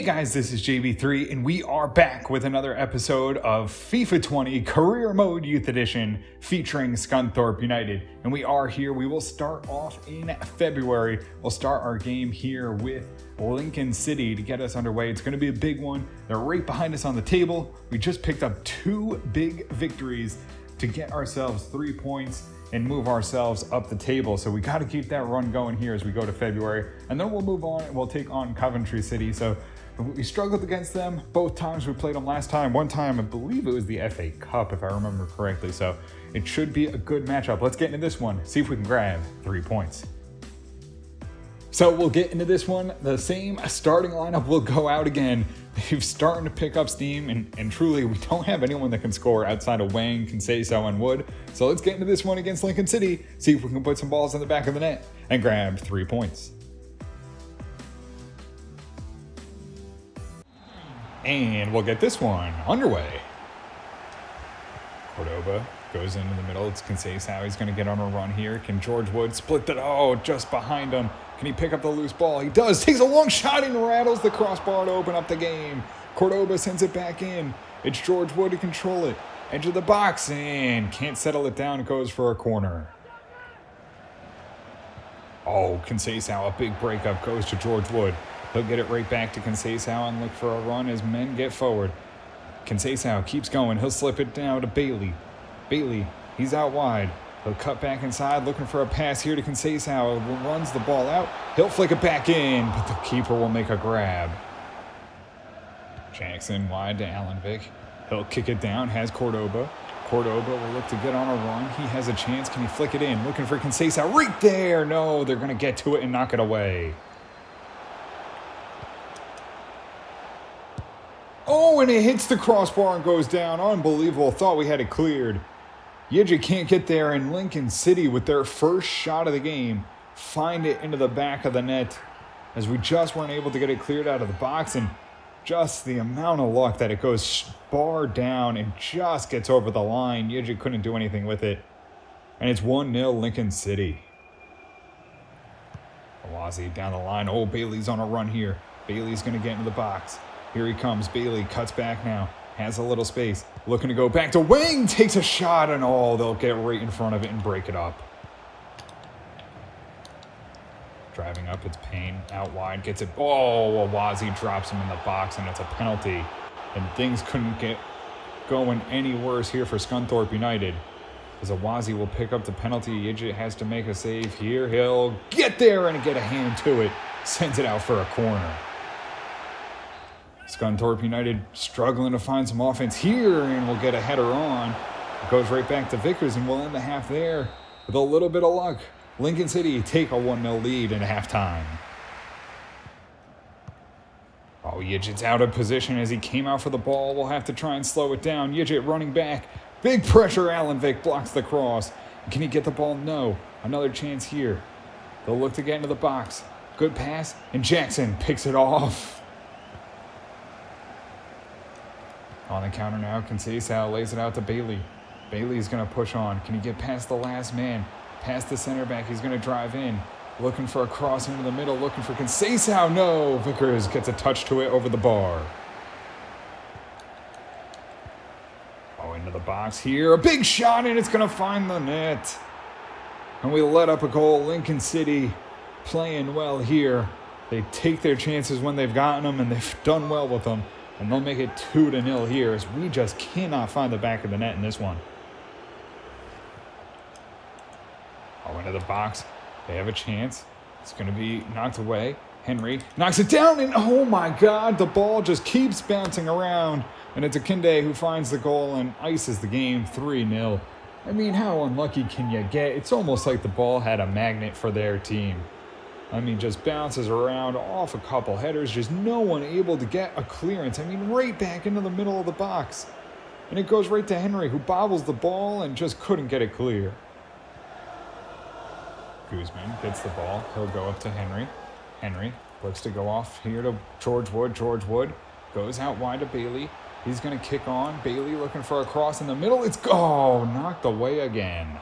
Hey guys, this is JB3 and we are back with another episode of FIFA 20 Career Mode Youth Edition featuring Scunthorpe United. And we are here, we will start off in February. We'll start our game here with Lincoln City to get us underway. It's going to be a big one. They're right behind us on the table. We just picked up 2 big victories to get ourselves 3 points and move ourselves up the table. So we got to keep that run going here as we go to February. And then we'll move on and we'll take on Coventry City. So we struggled against them both times we played them last time. One time, I believe it was the FA Cup, if I remember correctly. So it should be a good matchup. Let's get into this one, see if we can grab 3 points. So we'll get into this one. The same starting lineup will go out again. They've starting to pick up steam, and truly, we don't have anyone that can score outside of Wang, Conceição, and Wood. So let's get into this one against Lincoln City, see if we can put some balls in the back of the net and grab 3 points. And we'll get this one underway. Cordoba goes into the middle. It's Conceição. He's going to get on a run here. Can George Wood split that? Oh, just behind him. Can he pick up the loose ball? He does. Takes a long shot and rattles the crossbar to open up the game. Cordoba sends it back in. It's George Wood to control it. Edge of the box and can't settle it down. It goes for a corner. Oh, Conceição, a big breakup goes to George Wood. He'll get it right back to Conceição and look for a run as men get forward. Conceição keeps going. He'll slip it down to Bailey. Bailey, he's out wide. He'll cut back inside, looking for a pass here to Conceição. Runs the ball out. He'll flick it back in, but the keeper will make a grab. Jackson wide to Alan Vick. He'll kick it down, has Cordoba. Cordoba will look to get on a run. He has a chance. Can he flick it in? Looking for Conceição right there. No, they're going to get to it and knock it away. Oh, and it hits the crossbar and goes down. Unbelievable. Thought we had it cleared. Yidja can't get there, and Lincoln City, with their first shot of the game, find it into the back of the net as we just weren't able to get it cleared out of the box, and just the amount of luck that it goes bar down and just gets over the line. Yidja couldn't do anything with it, and it's 1-0 Lincoln City. Awazi down the line. Oh, Bailey's on a run here. Bailey's going to get into the box. Here he comes. Bailey cuts back now. Has a little space. Looking to go back to Wang. Takes a shot and they'll get right in front of it and break it up. Driving up, it's Payne. Out wide. Gets it. Oh, Awazi drops him in the box and it's a penalty. And things couldn't get going any worse here for Scunthorpe United. As Awazi will pick up the penalty. Yidja has to make a save here. He'll get there and get a hand to it. Sends it out for a corner. Scunthorpe United struggling to find some offense here, and we'll get a header on. It goes right back to Vickers, and we'll end the half there with a little bit of luck. Lincoln City take a 1-0 lead in halftime. Oh, Yidjit's out of position as he came out for the ball. We'll have to try and slow it down. Yidjit running back. Big pressure. Alan Vick blocks the cross. Can he get the ball? No. Another chance here. They'll look to get into the box. Good pass, and Jackson picks it off. On the counter now, Conceição lays it out to Bailey. Bailey's going to push on. Can he get past the last man? Past the center back, he's going to drive in. Looking for a cross into the middle, looking for Conceição. No, Vickers gets a touch to it over the bar. Oh, into the box here. A big shot, and it's going to find the net. And we let up a goal. Lincoln City playing well here. They take their chances when they've gotten them, and they've done well with them. And they'll make it 2-0 here as we just cannot find the back of the net in this one. Oh, into the box. They have a chance. It's going to be knocked away. Henry knocks it down, and oh my God, the ball just keeps bouncing around. And it's Akinde who finds the goal and ices the game 3-0. I mean, how unlucky can you get? It's almost like the ball had a magnet for their team. I mean, just bounces around off a couple headers, just no one able to get a clearance. I mean, right back into the middle of the box. And it goes right to Henry, who bobbles the ball and just couldn't get it clear. Guzman gets the ball. He'll go up to Henry. Henry looks to go off here to George Wood. George Wood goes out wide to Bailey. He's going to kick on. Bailey looking for a cross in the middle. It's knocked away again.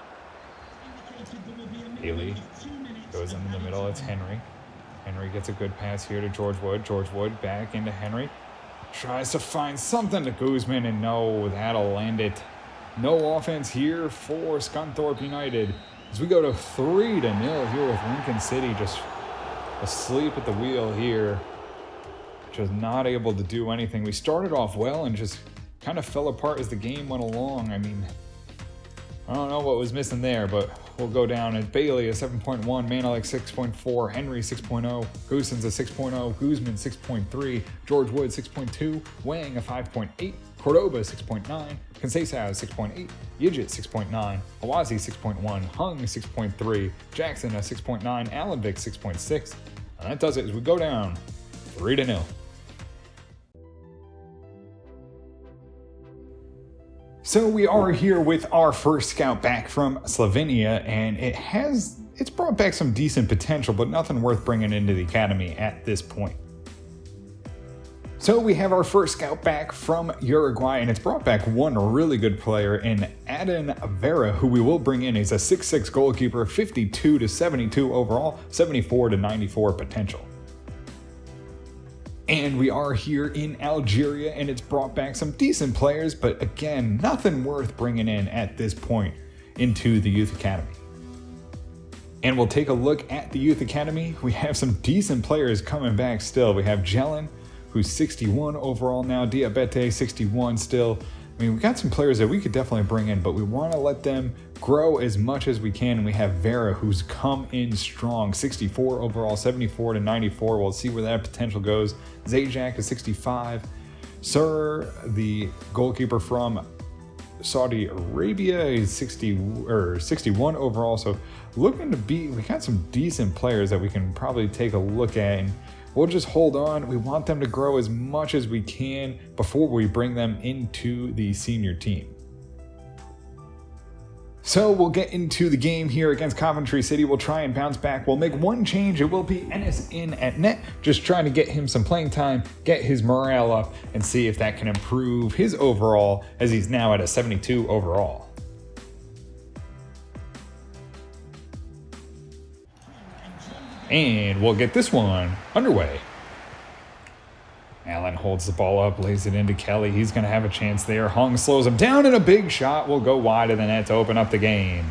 Bailey goes into the middle. It's Henry. Henry gets a good pass here to George Wood. George Wood back into Henry. Tries to find something to Guzman, and no, that'll land it. No offense here for Scunthorpe United as we go to 3-0 here with Lincoln City just asleep at the wheel here. Just not able to do anything. We started off well and just kind of fell apart as the game went along. I mean, I don't know what was missing there, but we'll go down at Bailey a 7.1, Manalik 6.4, Henry 6.0, Goossens a 6.0, Guzman 6.3, George Wood 6.2, Wang a 5.8, Cordoba 6.9, Conceição 6.8, Yidget 6.9, Awazi 6.1, Hung 6.3, Jackson a 6.9, Allenvik 6.6. And that does it as we go down 3-0. So we are here with our first scout back from Slovenia, and it's brought back some decent potential, but nothing worth bringing into the academy at this point. So we have our first scout back from Uruguay, and it's brought back one really good player in Adin Vera, who we will bring in. He's a 6'6 goalkeeper, 52 to 72 overall, 74 to 94 potential. And we are here in Algeria, and it's brought back some decent players, but again, nothing worth bringing in at this point into the Youth Academy. And we'll take a look at the Youth Academy. We have some decent players coming back still. We have Jelen, who's 61 overall now, Diabete 61 still. I mean, we got some players that we could definitely bring in, but we want to let them grow as much as we can. And we have Vera, who's come in strong, 64 overall, 74 to 94. We'll see where that potential goes. Zajac is 65. Sir, the goalkeeper from Saudi Arabia, is 61 overall. So looking to be, we got some decent players that we can probably take a look at, and we'll just hold on. We want them to grow as much as we can before we bring them into the senior team. So we'll get into the game here against Coventry City. We'll try and bounce back. We'll make one change. It will be Ennis in at net, just trying to get him some playing time, get his morale up, and see if that can improve his overall, as he's now at a 72 overall. And we'll get this one underway. Allen holds the ball up, lays it into Kelly. He's going to have a chance there. Hung slows him down, and a big shot will go wide of the net to open up the game.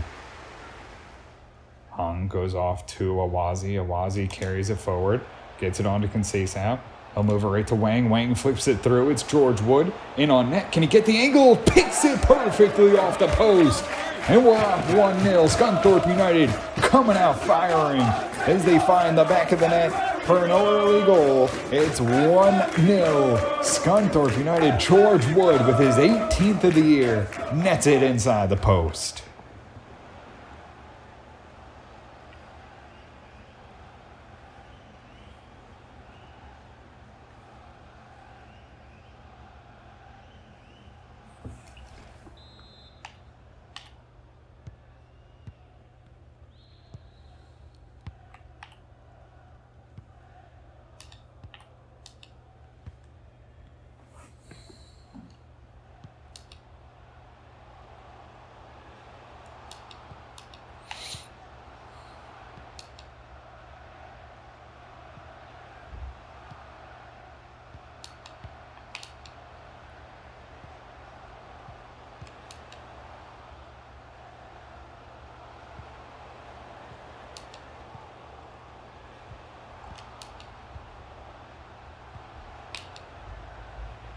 Hung goes off to Awazi. Awazi carries it forward, gets it on to Conceição. He'll move it right to Wang. Wang flips it through. It's George Wood in on net. Can he get the angle? Picks it perfectly off the post. And we're up 1-0. Scunthorpe United coming out firing as they find the back of the net for an early goal. It's 1-0. Scunthorpe United. George Wood with his 18th of the year nets it inside the post.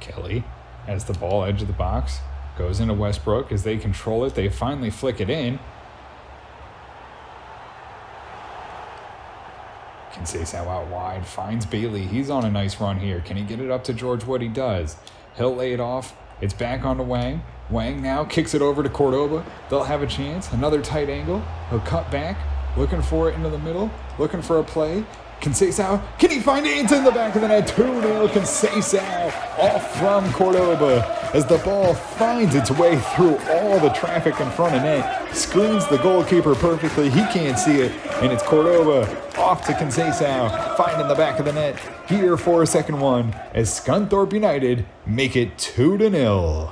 Kelly has the ball edge of the box, goes into Westbrook as they control it. They finally flick it in. Conceição out wide, finds Bailey. He's on a nice run here. Can he get it up to George Wood? He does. He'll lay it off. It's back onto Wang. Wang now kicks it over to Cordoba. They'll have a chance. Another tight angle. He'll cut back, looking for it into the middle, looking for a play. Conceição, can he find it? It's in the back of the net. 2-0 Conceição off from Cordoba as the ball finds its way through all the traffic in front of net. Screens the goalkeeper perfectly. He can't see it. And it's Cordoba off to Conceição, finding the back of the net here for a second one as Scunthorpe United make it 2-0.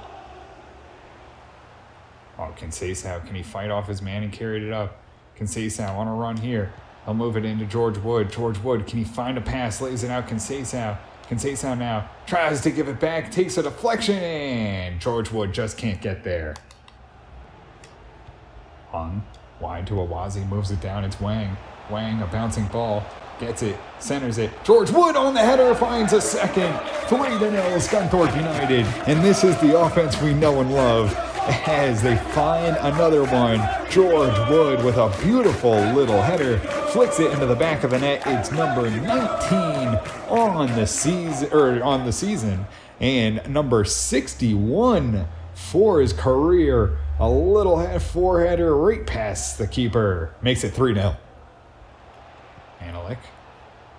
Oh, Conceição, can he fight off his man and carry it up? Conceição on a run here. He'll move it into George Wood. George Wood, can he find a pass? Lays it out, Conceição. Conceição now tries to give it back, takes a deflection, and George Wood just can't get there. Hung, wide to Awazi, moves it down, it's Wang. Wang, a bouncing ball, gets it, centers it. George Wood on the header, finds a second. 3-0 Scunthorpe United. And this is the offense we know and love as they find another one. George Wood with a beautiful little header, flicks it into the back of the net. It's number 19 on the season, and number 61 for his career. A little four-header right past the keeper. Makes it 3-0. Analik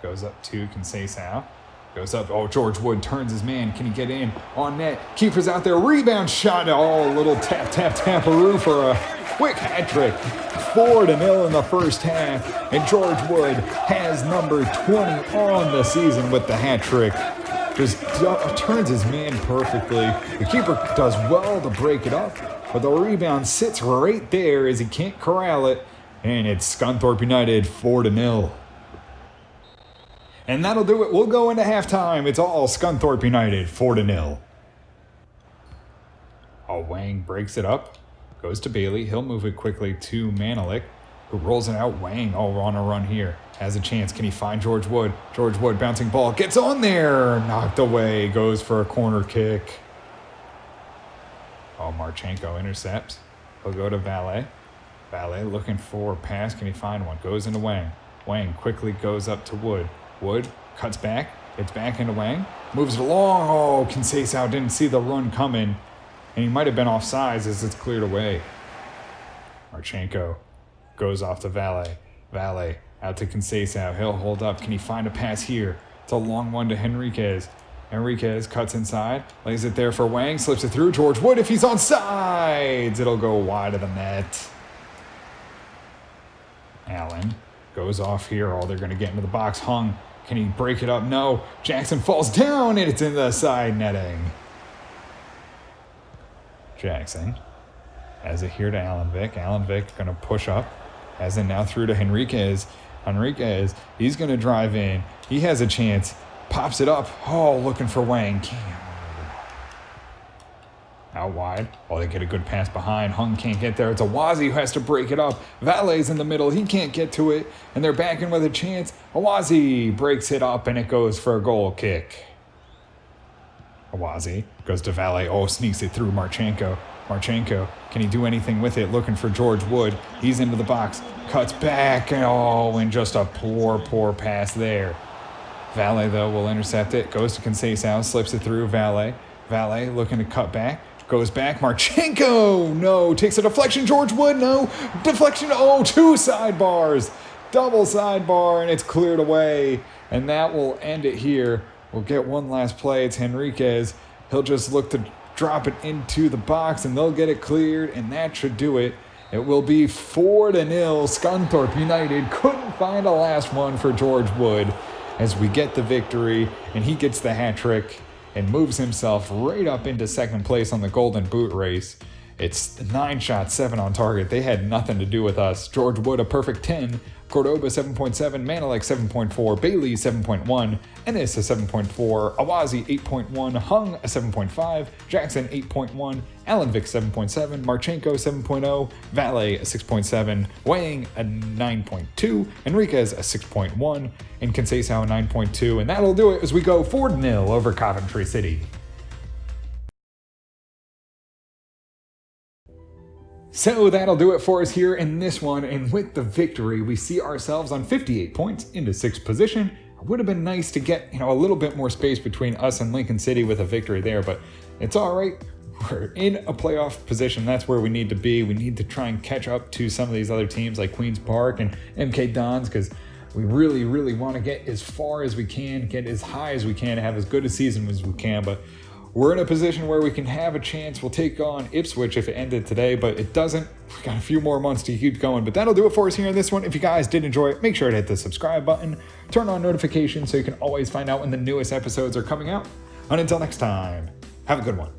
goes up to Conceição. Goes up. Oh, George Wood turns his man. Can he get in? On net. Keeper's out there. Rebound shot. Oh, little tap-tap-tap-a-roo for a quick hat trick. 4-0 in the first half. And George Wood has number 20 on the season with the hat trick. Just turns his man perfectly. The keeper does well to break it up, but the rebound sits right there as he can't corral it. And it's Scunthorpe United 4-0. And that'll do it. We'll go into halftime. It's all Scunthorpe United 4-0. Oh, Wang breaks it up. Goes to Bailey. He'll move it quickly to Manalik, who rolls it out. Wang, on a run here. Has a chance. Can he find George Wood? George Wood bouncing ball. Gets on there. Knocked away. Goes for a corner kick. Oh, Marchenko intercepts. He'll go to Valet. Valet looking for a pass. Can he find one? Goes into Wang. Wang quickly goes up to Wood. Wood cuts back. It's back into Wang. Moves it along. Oh, Conceição didn't see the run coming. And he might have been offsides as it's cleared away. Marchenko goes off to Valet. Valet out to Conceição. He'll hold up. Can he find a pass here? It's a long one to Henriquez. Henriquez cuts inside. Lays it there for Wang. Slips it through. George Wood, if he's on sides, it'll go wide of the net. Allen goes off here. Oh, they're going to get into the box. Hung. Can he break it up? No. Jackson falls down, and it's in the side netting. Jackson has it here to Alan Vick. Alan Vick going to push up. Has it now through to Henriquez. Henriquez, he's going to drive in. He has a chance. Pops it up. Oh, looking for Wang. Out wide. Oh, they get a good pass behind. Hung can't get there. It's Awazi who has to break it up. Valet's in the middle. He can't get to it. And they're back in with a chance. Awazi breaks it up, and it goes for a goal kick. Awazi goes to Valet. Oh, sneaks it through Marchenko. Marchenko, can he do anything with it? Looking for George Wood. He's into the box. Cuts back. And just a poor pass there. Valet, though, will intercept it. Goes to Conceição. Slips it through Valet. Valet looking to cut back. Goes back. Marchenko. No. Takes a deflection. George Wood. No. Deflection. Oh, two sidebars. Double sidebar, and it's cleared away. And that will end it here. We'll get one last play. It's Henriquez. He'll just look to drop it into the box, and they'll get it cleared, and that should do it. It will be 4-0. Scunthorpe United couldn't find a last one for George Wood as we get the victory, and he gets the hat trick and moves himself right up into second place on the Golden Boot race. It's 9 shots, 7 on target. They had nothing to do with us. George Wood, a perfect 10. Cordoba, 7.7. Manilek, 7.4. Bailey, 7.1. Ennis, a 7.4. Awazi, 8.1. Hung, a 7.5. Jackson, 8.1. Alan Vick, 7.7. Marchenko, 7.0. Valet, a 6.7. Wang, a 9.2. Enriquez, a 6.1. And Conceição, a 9.2. And that'll do it as we go 4-0 over Coventry City. So that'll do it for us here in this one, and with the victory, we see ourselves on 58 points into 6th position. It would have been nice to get, a little bit more space between us and Lincoln City with a victory there, but it's all right. We're in a playoff position. That's where we need to be. We need to try and catch up to some of these other teams like Queens Park and MK Dons, because we really, really want to get as far as we can, get as high as we can, have as good a season as we can, but we're in a position where we can have a chance. We'll take on Ipswich if it ended today, but it doesn't. We've got a few more months to keep going, but that'll do it for us here in this one. If you guys did enjoy it, make sure to hit the subscribe button, turn on notifications so you can always find out when the newest episodes are coming out. And until next time, have a good one.